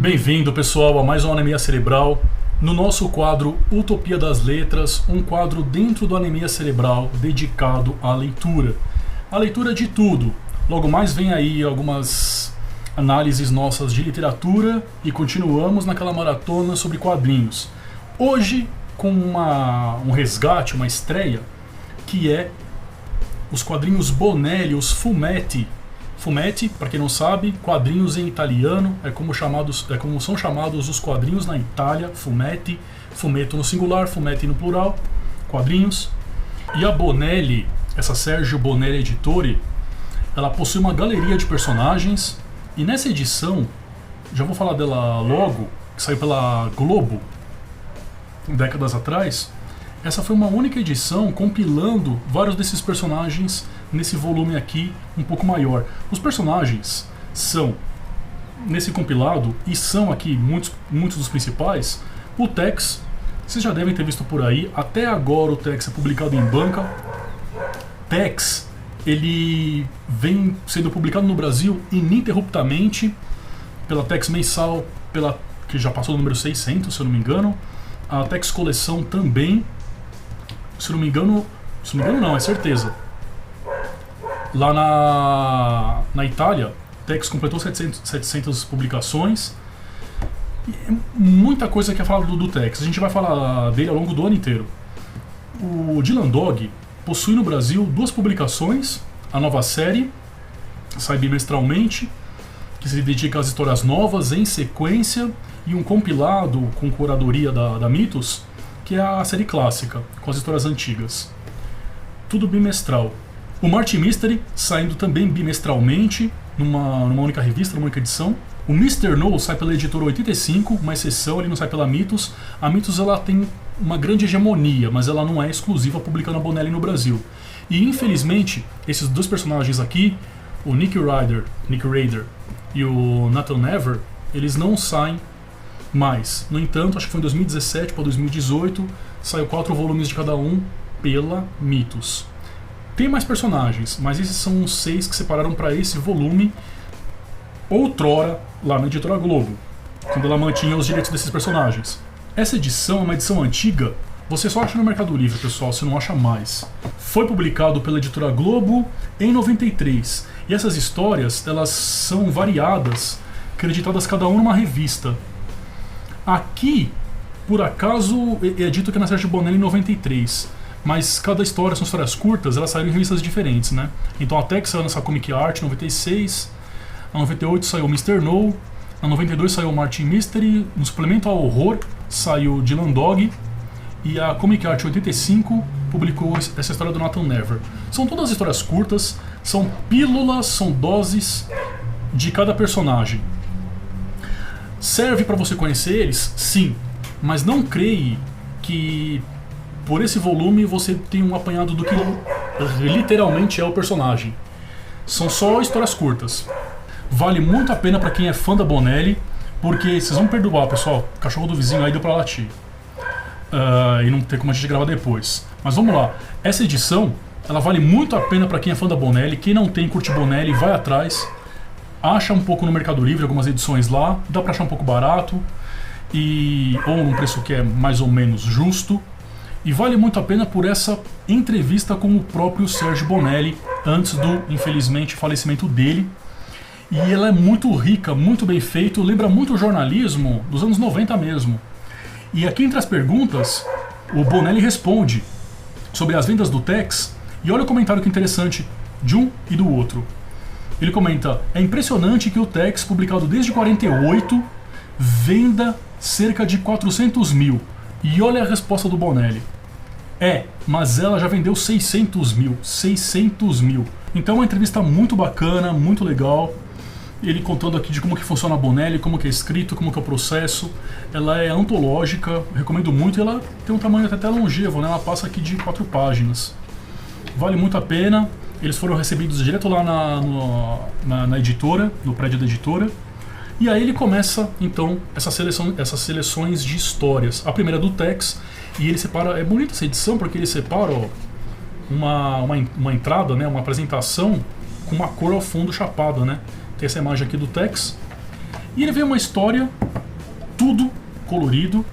Bem-vindo, pessoal, a mais uma Anemia Cerebral. No nosso quadro Utopia das Letras, um quadro dentro do Anemia Cerebral dedicado à leitura. A leitura de tudo. Logo mais vem aí algumas análises nossas de literatura e continuamos naquela maratona sobre quadrinhos. Hoje com um resgate, uma estreia, que é os quadrinhos Bonelli, os Fumetti. Fumetti, para quem não sabe, quadrinhos em italiano, é como são chamados os quadrinhos na Itália, fumetti, fumetto no singular, fumetti no plural, quadrinhos. E a Bonelli, essa Sergio Bonelli Editore, ela possui uma galeria de personagens, e nessa edição, já vou falar dela logo, que saiu pela Globo, décadas atrás. Essa foi uma única edição compilando vários desses personagens nesse volume aqui um pouco maior. Os personagens são, nesse compilado, e são aqui muitos dos principais, o Tex. Vocês já devem ter visto por aí, até agora o Tex é publicado em banca. Tex, ele vem sendo publicado no Brasil ininterruptamente pela Tex Mensal, que já passou do número 600, se eu não me engano. A Tex Coleção também, se não me engano não, é certeza. Lá na Itália, Tex completou 700 publicações. E muita coisa que é falada do Tex. A gente vai falar dele ao longo do ano inteiro. O Dylan Dog possui no Brasil 2 publicações. A nova série, sai bimestralmente, que se dedica às histórias novas em sequência, e um compilado com curadoria da Mitos, que é a série clássica, com as histórias antigas. Tudo bimestral. O Martin Mystery, saindo também bimestralmente, numa única revista, numa única edição. O Mr. No sai pela editora 85, uma exceção, ele não sai pela Mitos. A Mitos ela tem uma grande hegemonia, mas ela não é exclusiva publicando a Bonelli no Brasil. E infelizmente, esses 2 personagens aqui, o Nick Ryder e o Nathan Never, eles não saem mais. No entanto, acho que foi em 2017 para 2018, saiu 4 volumes de cada um pela Mitos. Tem mais personagens, mas esses são os 6 que separaram para esse volume outrora lá na editora Globo, quando ela mantinha os direitos desses personagens. Essa edição é uma edição antiga, você só acha no Mercado Livre, pessoal, você não acha mais. Foi publicado pela editora Globo em 93, e essas histórias elas são variadas, creditadas cada uma numa revista. Aqui, por acaso, é dito que é na Sergio Bonelli em 93, mas cada história são histórias curtas, elas saíram em revistas diferentes, né? Então a Tex saiu nessa Comic Art em 96, na 98 saiu o Mr. No, na 92 saiu o Martin Mystery, no suplemento ao horror saiu Dylan Dog, e a Comic Art 85 publicou essa história do Nathan Never. São todas histórias curtas, são pílulas, são doses de cada personagem. Serve para você conhecer eles? Sim, mas não creia que por esse volume você tem um apanhado do que literalmente é o personagem. São só histórias curtas. Vale muito a pena para quem é fã da Bonelli, porque vocês vão perdoar, pessoal, o cachorro do vizinho aí deu pra latir. E não tem como a gente gravar depois. Mas vamos lá, essa edição ela vale muito a pena para quem é fã da Bonelli. Quem não tem, curte Bonelli, vai atrás. Acha um pouco no Mercado Livre, algumas edições lá, dá pra achar um pouco barato, ou num preço que é mais ou menos justo. E vale muito a pena por essa entrevista com o próprio Sergio Bonelli, antes do, infelizmente, falecimento dele. E ela é muito rica, muito bem feito, lembra muito o jornalismo dos anos 90 mesmo. E aqui entre as perguntas, o Bonelli responde sobre as vendas do Tex, e olha o comentário que interessante de um e do outro. Ele comenta: é impressionante que o Tex, publicado desde 48, venda cerca de 400 mil. E olha a resposta do Bonelli: mas ela já vendeu 600 mil. 600 mil. Então é uma entrevista muito bacana, muito legal. Ele contando aqui de como que funciona a Bonelli, como que é escrito, como que é o processo. Ela é antológica, recomendo muito. E ela tem um tamanho até longevo, né? Ela passa aqui de 4 páginas. Vale muito a pena. Eles foram recebidos direto lá na editora, no prédio da editora. E aí ele começa, então, essas seleções de histórias. A primeira é do Tex, e ele separa... É bonita essa edição, porque ele separa uma entrada, né, uma apresentação com uma cor ao fundo chapada, né? Tem essa imagem aqui do Tex. E ele veio uma história, tudo colorido,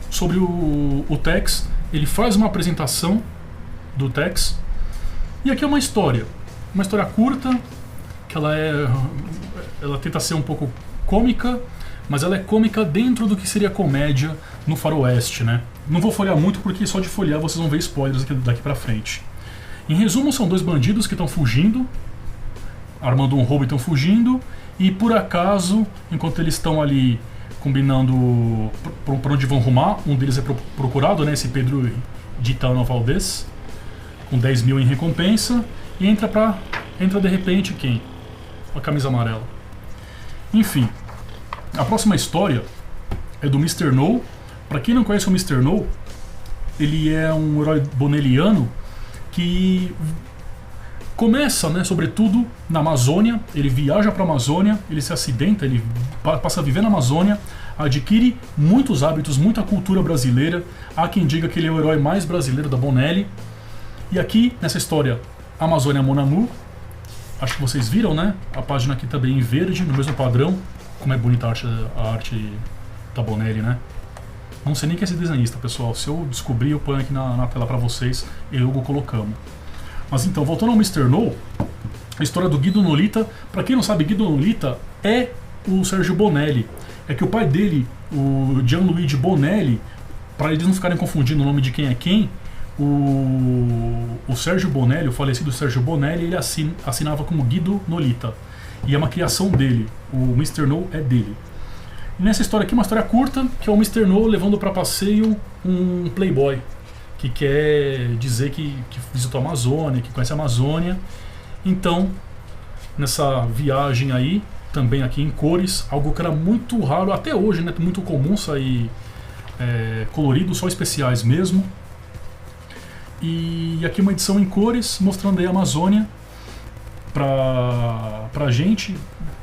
sobre o Tex. Ele faz uma apresentação do Tex. E aqui é uma história curta, que ela tenta ser um pouco cômica, mas ela é cômica dentro do que seria comédia no faroeste, né? Não vou folhear muito porque só de folhear vocês vão ver spoilers daqui pra frente. Em resumo, são dois bandidos que estão fugindo, armando um roubo e estão fugindo, e por acaso, enquanto eles estão ali combinando para onde vão rumar, um deles é procurado, né, esse Pedro Gitano Valdez, com 10 mil em recompensa, e entra de repente quem? A camisa amarela. Enfim, a próxima história é do Mr. No. Para quem não conhece o Mr. No, ele é um herói bonelliano que começa, né, sobretudo na Amazônia. Ele viaja para a Amazônia, ele se acidenta, ele passa a viver na Amazônia, adquire muitos hábitos, muita cultura brasileira. Há quem diga que ele é o herói mais brasileiro da Bonelli. E aqui, nessa história, Amazônia Mon Amour, acho que vocês viram, né? A página aqui também em verde, no mesmo padrão. Como é bonita a arte da Bonelli, né? Não sei nem quem é esse desenhista, pessoal. Se eu descobrir, eu ponho aqui na tela pra vocês e eu colocamos. Mas então, voltando ao Mr. No, a história do Guido Nolita. Pra quem não sabe, Guido Nolita é o Sérgio Bonelli. É que o pai dele, o Gianluigi Bonelli, para eles não ficarem confundindo o nome de quem é quem, o Sérgio Bonelli, o falecido Sérgio Bonelli, ele assinava como Guido Nolita. E é uma criação dele. O Mr. No é dele. E nessa história aqui, uma história curta, que é o Mr. No levando para passeio um playboy que quer dizer que visitou a Amazônia, que conhece a Amazônia. Então, nessa viagem aí, também aqui em cores, algo que era muito raro, até hoje, né, muito comum sair colorido, só especiais mesmo. E aqui uma edição em cores, mostrando aí a Amazônia pra gente.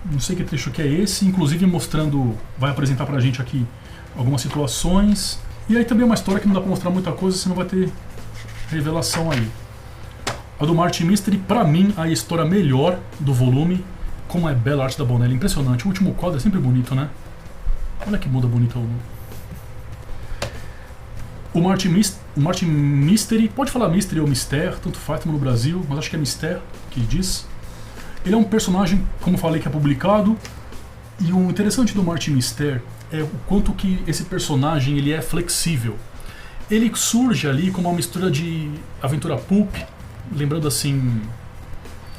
Não sei que trecho que é esse, inclusive mostrando, vai apresentar pra gente aqui algumas situações. E aí também uma história que não dá pra mostrar muita coisa, senão vai ter revelação aí. A do Martin Mystery, pra mim, a história melhor do volume. Como é bela a arte da Bonelli, impressionante. O último quadro é sempre bonito, né? Olha que muda bonita o Martin Mystery, pode falar Mystery ou Mister, tanto faz, estamos no Brasil, mas acho que é Mister que diz. Ele é um personagem, como falei, que é publicado, e o interessante do Martin Mister é o quanto que esse personagem ele é flexível. Ele surge ali como uma mistura de aventura pulp, lembrando assim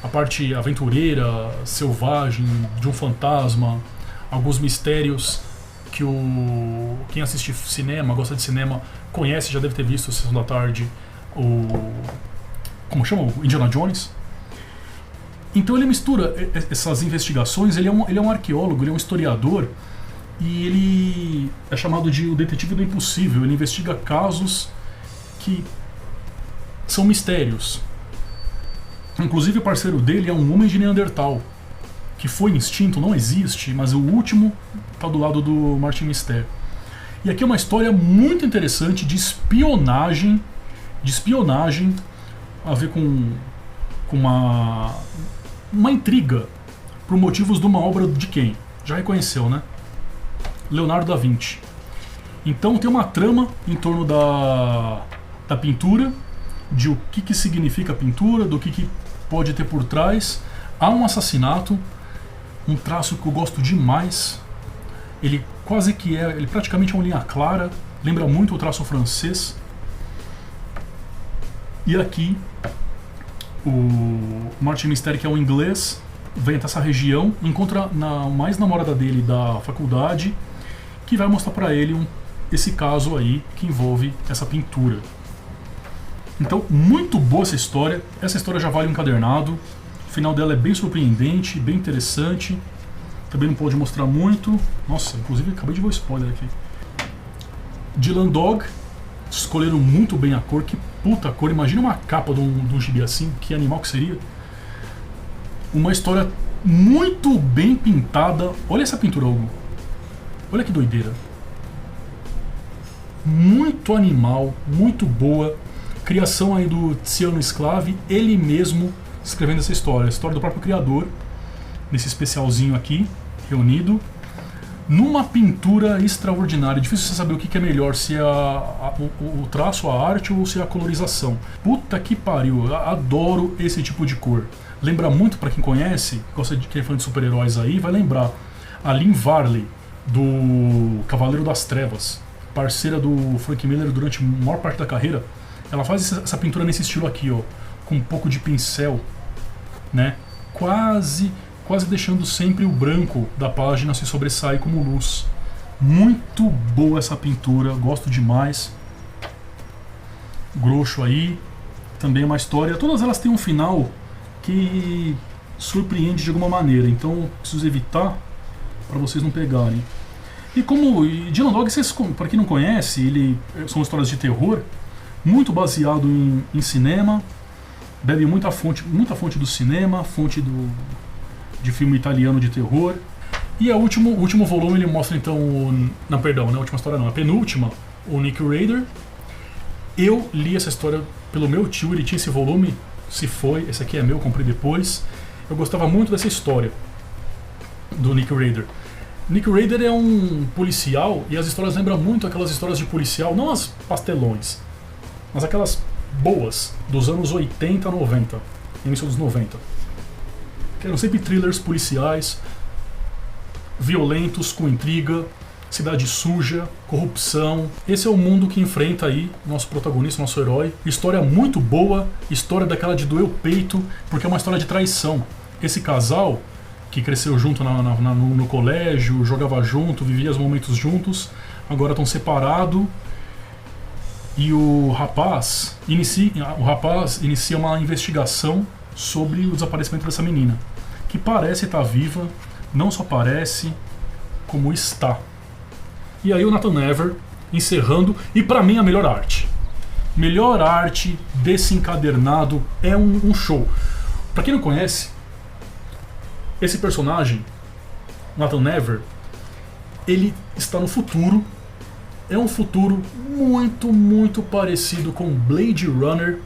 a parte aventureira, selvagem, de um fantasma, alguns mistérios que quem assiste cinema, gosta de cinema, conhece, já deve ter visto Sessão da Tarde, como chama? O Indiana Jones. Então ele mistura essas investigações, ele é um arqueólogo, ele é um historiador, e ele é chamado de o detetive do impossível. Ele investiga casos que são mistérios. Inclusive o parceiro dele é um homem de Neandertal, que foi extinto, não existe, mas o último está do lado do Martin Mister. E aqui é uma história muito interessante de espionagem a ver com uma intriga por motivos de uma obra de quem? Já reconheceu, né? Leonardo da Vinci. Então tem uma trama em torno da pintura, de o que significa a pintura, do que pode ter por trás. Há um assassinato, um traço que eu gosto demais. Ele praticamente é uma linha clara, lembra muito o traço francês. E aqui o Martin Mystery, que é um inglês, vem até essa região, encontra a mais namorada dele da faculdade, que vai mostrar pra ele esse caso aí que envolve essa pintura. Então, muito boa essa história. Essa história já vale um encadernado. O final dela é bem surpreendente, bem interessante. Também não pode mostrar muito. Nossa, inclusive acabei de ver o spoiler aqui. Dylan Dog, escolheram muito bem a cor. Que puta cor, imagina uma capa de um gibi assim. Que animal que seria. Uma história muito bem pintada. Olha essa pintura, Hugo. Olha que doideira. Muito animal, muito boa. Criação aí do Tiziano Sclavi, ele mesmo escrevendo essa história. A história do próprio criador, nesse especialzinho aqui, reunido. numa pintura extraordinária. Difícil você saber o que é melhor, se é o traço, a arte ou se é a colorização. Puta que pariu, eu adoro esse tipo de cor. Lembra muito, pra quem conhece, gosta de quem é fã de super-heróis aí, vai lembrar a Lynn Varley, do Cavaleiro das Trevas, parceira do Frank Miller durante a maior parte da carreira. Ela faz essa pintura nesse estilo aqui, ó, com um pouco de pincel, né? Quase deixando sempre o branco da página se sobressair como luz. Muito boa essa pintura, gosto demais. Grosso aí, também uma história. Todas elas têm um final que surpreende de alguma maneira, então preciso evitar para vocês não pegarem. E como Dylan Dog, para quem não conhece, são histórias de terror, muito baseado em cinema, bebe muita fonte do cinema, fonte de filme italiano de terror. E o último volume ele mostra então não, perdão, não é a última história não, a penúltima, o Nick Raider. Eu li essa história pelo meu tio, ele tinha esse volume, esse aqui é meu, comprei depois. Eu gostava muito dessa história do Nick Raider. Nick Raider é um policial e as histórias lembram muito aquelas histórias de policial, não as pastelões, mas aquelas boas dos anos 80, 90, início dos 90. Que eram sempre thrillers policiais, violentos, com intriga, cidade suja, corrupção. Esse é o mundo que enfrenta aí nosso protagonista, nosso herói. História muito boa, história daquela de doer o peito, porque é uma história de traição. Esse casal que cresceu junto no colégio, jogava junto, vivia os momentos juntos, agora estão separados. E o rapaz inicia uma investigação sobre o desaparecimento dessa menina, que parece estar viva, não só parece, como está. E aí o Nathan Never encerrando, e pra mim a melhor arte. Melhor arte desse encadernado, é um show. Pra quem não conhece, esse personagem, Nathan Never, ele está no futuro. É um futuro muito, muito parecido com Blade Runner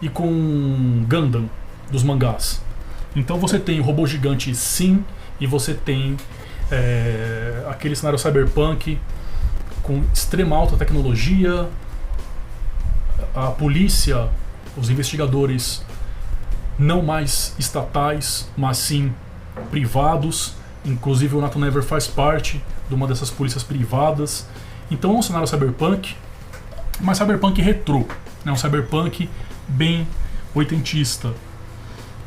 e com Gundam, dos mangás. Então você tem o robô gigante, sim, e você tem aquele cenário cyberpunk com extrema alta tecnologia, a polícia, os investigadores não mais estatais, mas sim privados. Inclusive o Nathan Never faz parte de uma dessas polícias privadas. Então é um cenário cyberpunk, mas cyberpunk retrô, né? Um cyberpunk bem oitentista.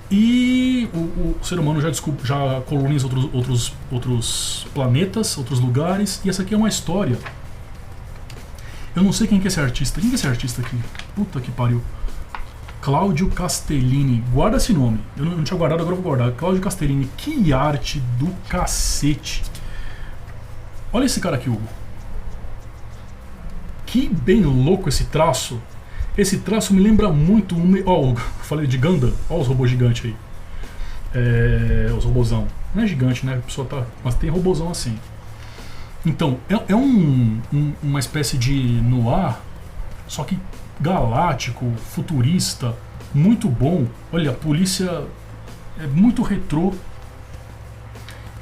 E o ser humano já coloniza outros planetas, outros lugares. E essa aqui é uma história. Eu não sei quem que é esse artista. Quem que é esse artista aqui? Puta que pariu. Claudio Castellini. Guarda esse nome. Eu não tinha guardado, agora eu vou guardar. Claudio Castellini. Que arte do cacete. Olha esse cara aqui, Hugo. Que bem louco esse traço. Esse traço me lembra muito falei de Gundam. Olha os robôs gigantes aí. Os robôzão. Não é gigante, né? A pessoa tá, mas tem robôzão assim. Então, uma espécie de noir, só que galáctico, futurista, muito bom. Olha, a polícia é muito retrô.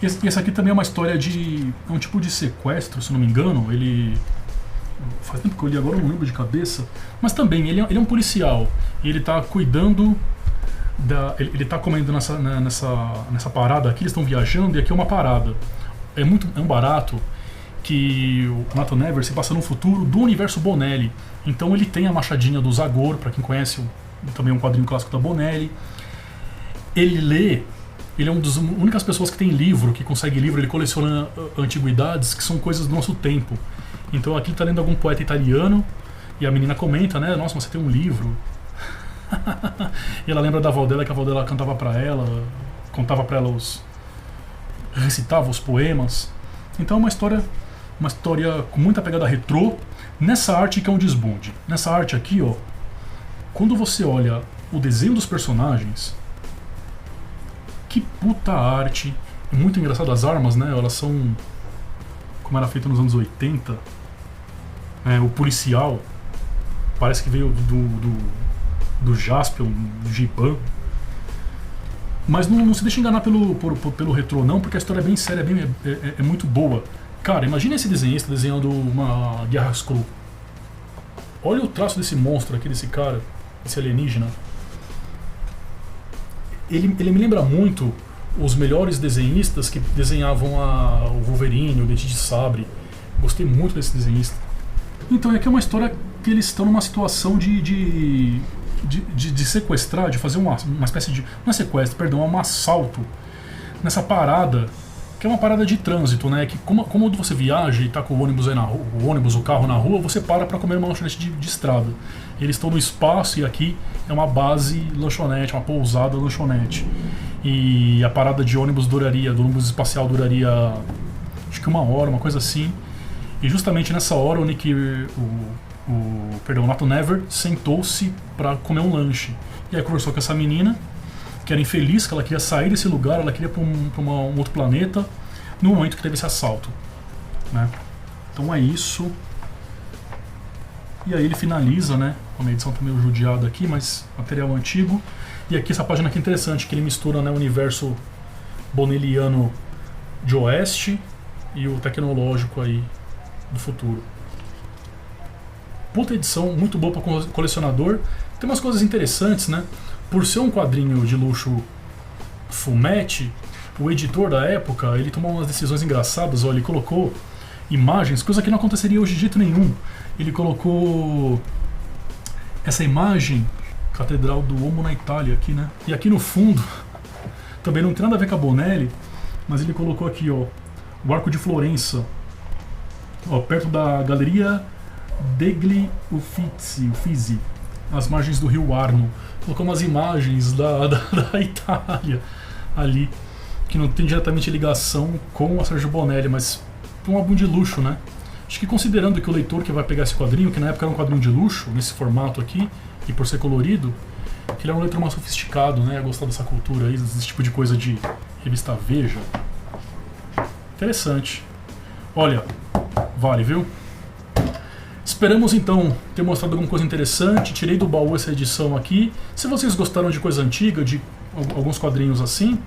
Essa aqui também é uma história é um tipo de sequestro, se não me engano. Faz tempo que eu li, agora eu não lembro de cabeça. Mas também, ele é um policial. E ele tá cuidando ele tá comendo nessa parada aqui. Eles estão viajando e aqui é uma parada. É um barato que o Nathan Never se passa no futuro do universo Bonelli. Então ele tem a machadinha do Zagor, pra quem conhece também um quadrinho clássico da Bonelli. Ele é uma das únicas pessoas que tem livro, que consegue livro. Ele coleciona antiguidades que são coisas do nosso tempo. Então aqui ele tá lendo algum poeta italiano e a menina comenta, né? Nossa, mas você tem um livro. E ela lembra da avó dela, que a avó dela cantava pra ela, contava pra ela recitava os poemas. Então é uma história com muita pegada retrô, nessa arte que é um desbunde. Nessa arte aqui, ó, quando você olha o desenho dos personagens, que puta arte. É muito engraçado as armas, né? Elas são como era feito nos anos 80. O policial parece que veio do Jaspion, do Giban. Mas não se deixa enganar pelo retrô não, porque a história é bem séria, é muito boa. Cara, imagina esse desenhista desenhando uma Guerra Skrull. Olha o traço desse monstro aqui, desse cara, esse alienígena. Ele me lembra muito os melhores desenhistas que desenhavam o Wolverine, o Dente de Sabre. Gostei muito desse desenhista. Então, aqui é uma história que eles estão numa situação de sequestrar, de fazer uma espécie de... Não é sequestro, perdão, é um assalto nessa parada, que é uma parada de trânsito, né? Que como você viaja e tá com o ônibus aí o carro na rua, você para comer uma lanchonete de estrada. Eles estão no espaço e aqui é uma base lanchonete, uma pousada lanchonete. E a parada de ônibus do ônibus espacial duraria acho que 1 hora, uma coisa assim. E justamente nessa hora o Nato Never sentou-se para comer um lanche. E aí conversou com essa menina, que era infeliz, que ela queria sair desse lugar, ela queria ir para um outro planeta, no momento que teve esse assalto, né? Então é isso. E aí ele finaliza, né? A edição tá meio judiada aqui, mas material antigo. E aqui essa página aqui é interessante, que ele mistura, né, o universo bonelliano de oeste e o tecnológico aí do futuro. Puta edição, muito boa para colecionador. Tem umas coisas interessantes, né? Por ser um quadrinho de luxo fumete, o editor da época, ele tomou umas decisões engraçadas. Ó, ele colocou imagens, coisa que não aconteceria hoje de jeito nenhum. Ele colocou essa imagem, Catedral do Uomo na Itália, aqui, né? E aqui no fundo, também não tem nada a ver com a Bonelli, mas ele colocou aqui, ó, o Arco de Florença, ó, perto da Galeria degli Uffizi, as margens do rio Arno. Colocou umas imagens da Itália ali, que não tem diretamente ligação com a Sergio Bonelli, mas um álbum de luxo, né? Acho que considerando que o leitor que vai pegar esse quadrinho, que na época era um quadrinho de luxo, nesse formato aqui, e por ser colorido, que ele era um leitor mais sofisticado, né? Gostar dessa cultura aí, desse tipo de coisa de revista Veja. Interessante. Olha, vale, viu? Esperamos então ter mostrado alguma coisa interessante. Tirei do baú essa edição aqui. Se vocês gostaram de coisa antiga, de alguns quadrinhos assim,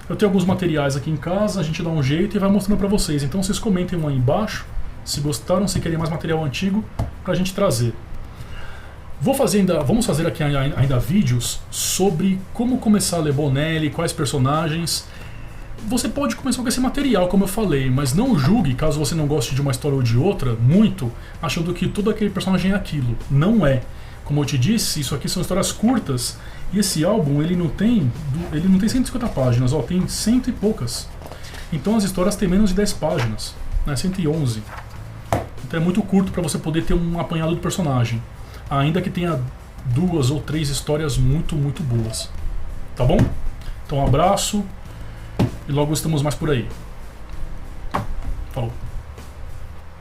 eu tenho alguns materiais aqui em casa, a gente dá um jeito e vai mostrando pra vocês. Então vocês comentem lá embaixo se gostaram, se querem mais material antigo pra gente trazer. Vamos fazer aqui ainda vídeos sobre como começar a ler Bonelli, quais personagens. Você pode começar com esse material, como eu falei, mas não julgue, caso você não goste de uma história ou de outra, muito, achando que todo aquele personagem é aquilo. Não é. Como eu te disse, isso aqui são histórias curtas, e esse álbum ele não tem 150 páginas, ó, tem 100 e poucas. Então as histórias têm menos de 10 páginas, né, 111. Então é muito curto para você poder ter um apanhado do personagem, ainda que tenha 2 ou 3 histórias muito, muito boas. Tá bom? Então um abraço. E logo estamos mais por aí. Falou.